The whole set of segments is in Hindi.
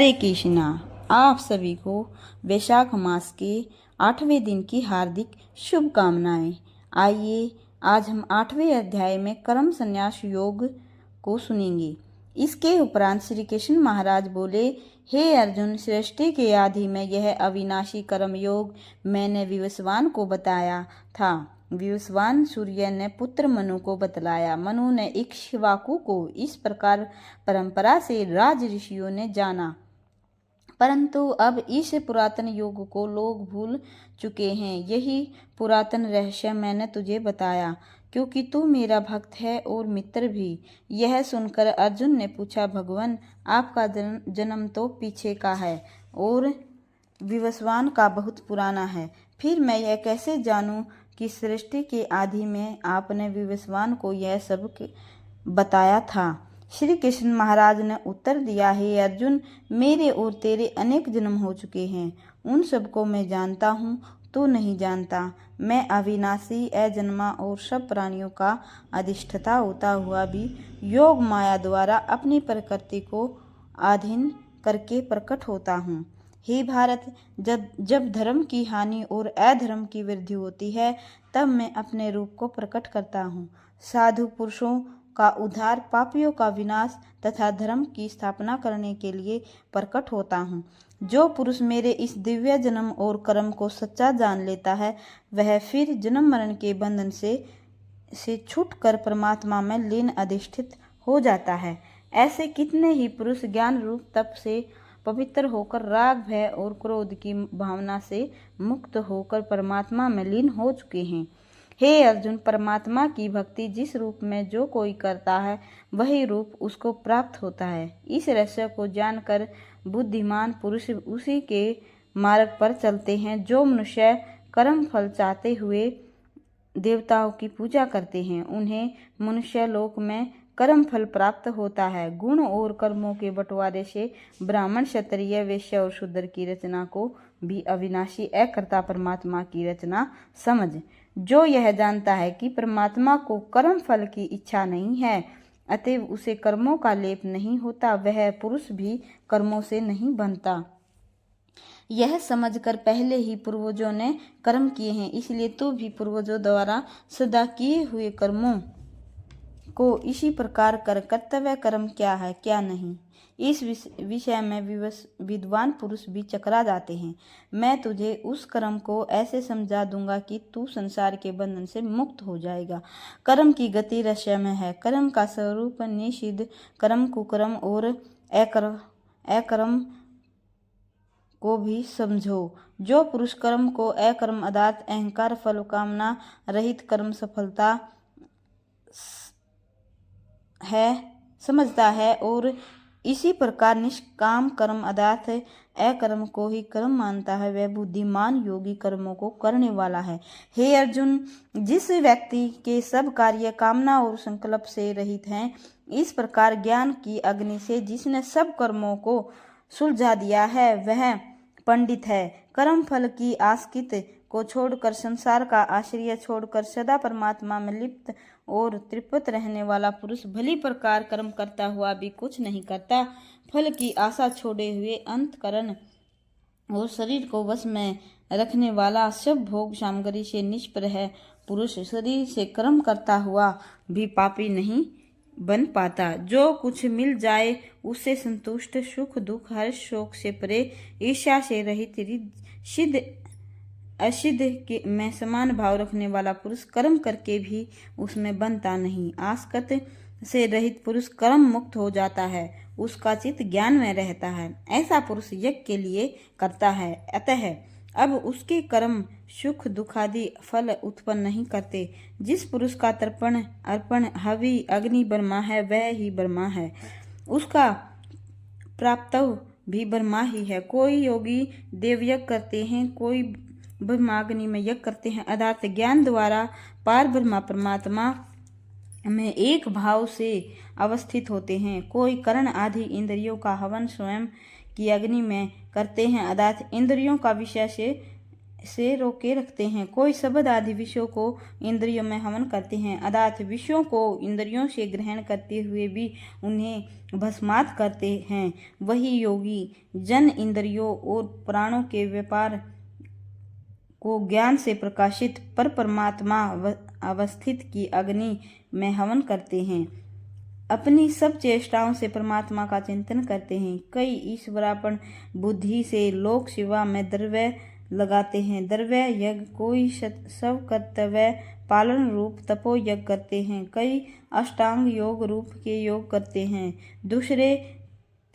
हरे कृष्णा। आप सभी को वैशाख मास के 8वें दिन की हार्दिक शुभकामनाएं। आइए आज हम 8वें अध्याय में कर्म संन्यास योग को सुनेंगे। इसके उपरांत श्री कृष्ण महाराज बोले, हे अर्जुन, सृष्टि के आदि में यह अविनाशी कर्म योग मैंने विवस्वान को बताया था। विवस्वान सूर्य ने पुत्र मनु को बतलाया। मनु ने इक्ष्वाकु को इस प्रकार परंपरा से राज ऋषियों ने जाना, परंतु अब इस पुरातन योग को लोग भूल चुके हैं। यही पुरातन रहस्य मैंने तुझे बताया, क्योंकि तू मेरा भक्त है और मित्र भी। यह सुनकर अर्जुन ने पूछा, भगवान, आपका जन्म तो पीछे का है और विवस्वान का बहुत पुराना है, फिर मैं यह कैसे जानूं कि सृष्टि के आदि में आपने विवस्वान को यह सब बताया था। श्री कृष्ण महाराज ने उत्तर दिया, हे अर्जुन, मेरे और तेरे अनेक जन्म हो चुके हैं, उन सबको मैं जानता हूँ, तू नहीं जानता। मैं अविनाशी, अजन्मा और सब प्राणियों का अधिष्ठता होता हुआ भी योग माया द्वारा अपनी प्रकृति को अधीन करके प्रकट होता हूँ। हे भारत, जब धर्म की हानि और अधर्म की वृद्धि होती है, तब मैं अपने रूप को प्रकट करता हूँ। साधु पुरुषों का उद्धार, पापियों का विनाश तथा धर्म की स्थापना करने के लिए प्रकट होता हूँ। जो पुरुष मेरे इस दिव्य जन्म और कर्म को सच्चा जान लेता है, वह फिर जन्म मरण के बंधन से छूटकर परमात्मा में लीन अधिष्ठित हो जाता है। ऐसे कितने ही पुरुष ज्ञान रूप तप से पवित्र होकर राग, भय और क्रोध की भावना से मुक्त होकर परमात्मा में लीन हो चुके हैं। हे अर्जुन, परमात्मा की भक्ति जिस रूप में जो कोई करता है, वही रूप उसको प्राप्त होता है। इस रहस्य को जानकर बुद्धिमान पुरुष उसी के मार्ग पर चलते हैं। जो मनुष्य कर्म फल चाहते हुए देवताओं की पूजा करते हैं, उन्हें मनुष्य लोक में कर्म फल प्राप्त होता है। गुण और कर्मों के बंटवारे से ब्राह्मण, क्षत्रिय, वैश्य और शूद्र की रचना को भी अविनाशी अकर्ता परमात्मा की रचना समझ। जो यह जानता है कि परमात्मा को कर्म फल की इच्छा नहीं है, अतएव उसे कर्मों का लेप नहीं होता, वह पुरुष भी कर्मों से नहीं बनता। यह समझकर पहले ही पूर्वजों ने कर्म किए हैं, इसलिए तू भी पूर्वजों द्वारा सदा किए हुए कर्मों को इसी प्रकार कर। कर्तव्य कर्म क्या है, क्या नहीं, इस विषय में विद्वान पुरुष भी चकरा जाते हैं। मैं तुझे उस कर्म को ऐसे समझा दूंगा कि तू संसार के बंधन से मुक्त हो जाएगा। कर्म की गति रहस्य में है। कर्म का स्वरूप निषिद्ध कर्म, कुकर्म और अकर्म को भी समझो। जो पुरुष कर्म को अकर्म अर्थात अहंकार, फल कामना रहित कर्म सफलता है समझता है और इसी प्रकार निष्काम कर्म अर्थात अकर्म को ही कर्म मानता है, वह बुद्धिमान योगी कर्मों को करने वाला है। हे अर्जुन, जिस व्यक्ति के सब कार्य कामना और संकल्प से रहित हैं, इस प्रकार ज्ञान की अग्नि से जिसने सब कर्मों को सुलझा दिया है, वह पंडित है। कर्म फल की आसक्ति को छोड़कर, संसार का आश्रय छोड़कर सदा परमात्मा में लिप्त और तृप्त रहने वाला पुरुष भली प्रकार कर्म करता हुआ भी कुछ नहीं करता। फल की आशा छोड़े हुए अंतकरण और शरीर को वश में रखने वाला, सब भोग सामग्री से निष्प्रह पुरुष शरीर से कर्म करता हुआ भी पापी नहीं बन पाता। जो कुछ मिल जाए उससे संतुष्ट, सुख दुख हर्ष शोक से परे, ईर्ष्या से रहित, सिद्ध असिद्ध के में समान भाव रखने वाला पुरुष कर्म करके भी उसमें बनता नहीं। आसक्त से रहित पुरुष कर्म मुक्त हो जाता है, उसका चित्त ज्ञान में रहता है। ऐसा पुरुष यज्ञ के लिए करता है, अतः अब उसके कर्म सुख दुखादि फल उत्पन्न नहीं करते। जिस पुरुष का तर्पण अर्पण हवि अग्नि ब्रह्मा है, वह ही ब्रह्मा है, उसका प्राप्तव भी ब्रह्मा ही है। कोई योगी देवयज्ञ करते हैं, कोई ब्रह्माग्नि में यज्ञ करते हैं, अर्थात ज्ञान द्वारा पार ब्रह्मा परमात्मा में एक भाव से अवस्थित होते हैं। कोई कर्ण आदि इंद्रियों का हवन स्वयं की अग्नि में करते हैं, अर्थात इंद्रियों का विषय से से रोके रखते हैं। कोई शब्द आदि विषयों को इंद्रियों में हवन करते हैं, अर्थात विषयों को इंद्रियों से ग्रहण करते हुए भी उन्हें भस्मात करते हैं। वही योगी जन इंद्रियों और प्राणों के व्यापार को ज्ञान से प्रकाशित पर परमात्मा अवस्थित की अग्नि में हवन करते हैं। अपनी सब चेष्टाओं से परमात्मा का चिंतन करते हैं। कई ईश्वरापन बुद्धि से लोक सेवा में द्रव्य लगाते हैं। द्रव्य यज्ञ, कोई सब कर्तव्य पालन रूप तपो यज्ञ करते हैं। कई अष्टांग योग रूप के योग करते हैं। दूसरे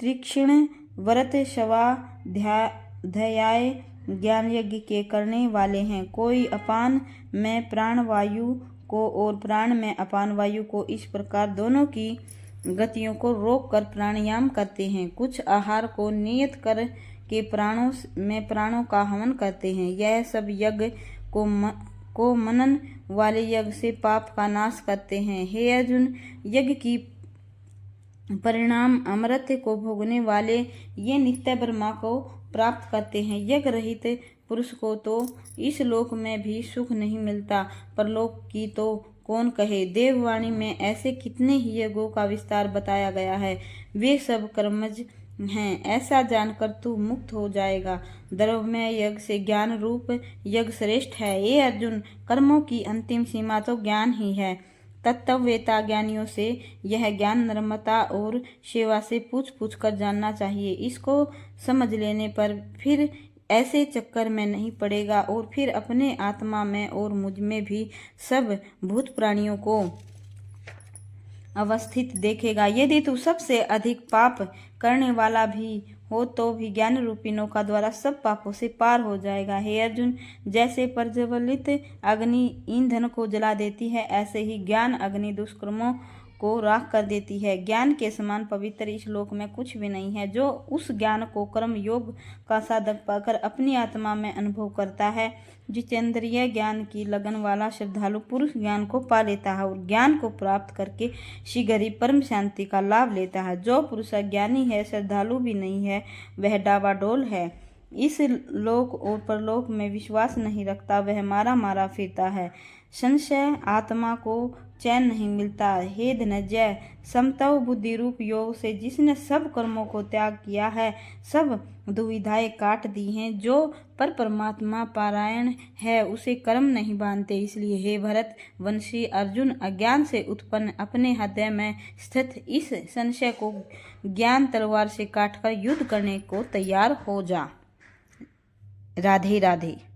तीक्ष्ण व्रत स्वाध्याय ज्ञान यज्ञ के करने वाले हैं। कोई अपान में प्राण वायु को और प्राण में अपान वायु को इस प्रकार दोनों की गतियों को रोक कर प्राणायाम करते हैं। कुछ आहार को नियत कर के प्राणों में प्राणों का हवन करते हैं। यह सब यज्ञ को मनन वाले यज्ञ से पाप का नाश करते हैं। हे अर्जुन, यज्ञ की परिणाम अमृत को भोगने वाले ये नित्य ब्रह्मा को प्राप्त करते हैं। यज्ञ रहित पुरुष को तो इस लोक में भी सुख नहीं मिलता, परलोक की तो कौन कहे। देववाणी में ऐसे कितने ही यज्ञों का विस्तार बताया गया है, वे सब कर्मज हैं। ऐसा जानकर तू मुक्त हो जाएगा। द्रव्यमय यज्ञ से ज्ञान रूप यज्ञ श्रेष्ठ है। ये अर्जुन, कर्मों की अंतिम सीमा तो ज्ञान ही है। तत्ववेता ज्ञानियों से यह ज्ञान नम्रता और सेवा से पूछ पूछ कर जानना चाहिए। इसको समझ लेने पर फिर ऐसे चक्कर में नहीं पड़ेगा और फिर अपने आत्मा में और मुझ में भी सब भूत प्राणियों को अवस्थित देखेगा। यदि तू सबसे अधिक पाप करने वाला भी हो तो भी ज्ञान रूपी नौका द्वारा सब पापों से पार हो जाएगा। हे अर्जुन, जैसे प्रज्वलित अग्नि ईंधन को जला देती है, ऐसे ही ज्ञान अग्नि दुष्कर्मों को राख कर देती है। ज्ञान के समान पवित्र इस लोक में कुछ भी नहीं है। जो उस ज्ञान को कर्म योग का साधक पाकर अपनी आत्मा में अनुभव करता है, जितेंद्रिय ज्ञान की लगन वाला श्रद्धालु पुरुष ज्ञान को पा लेता है और ज्ञान को प्राप्त करके शीघ्र ही परम शांति का लाभ लेता है। जो पुरुष अज्ञानी है, श्रद्धालु भी नहीं है, वह डावाडोल है, इस लोक और परलोक में विश्वास नहीं रखता, वह मारा मारा फिरता है। संशय आत्मा को चैन नहीं मिलता। हे धनंजय, समत्व बुद्धि रूप योग से जिसने सब कर्मों को त्याग किया है, सब दुविधाएं काट दी हैं, जो पर परमात्मा पारायण है, उसे कर्म नहीं बांधते। इसलिए हे भरत वंशी अर्जुन, अज्ञान से उत्पन्न अपने हृदय में स्थित इस संशय को ज्ञान तलवार से काटकर युद्ध करने को तैयार हो जा। राधे राधे।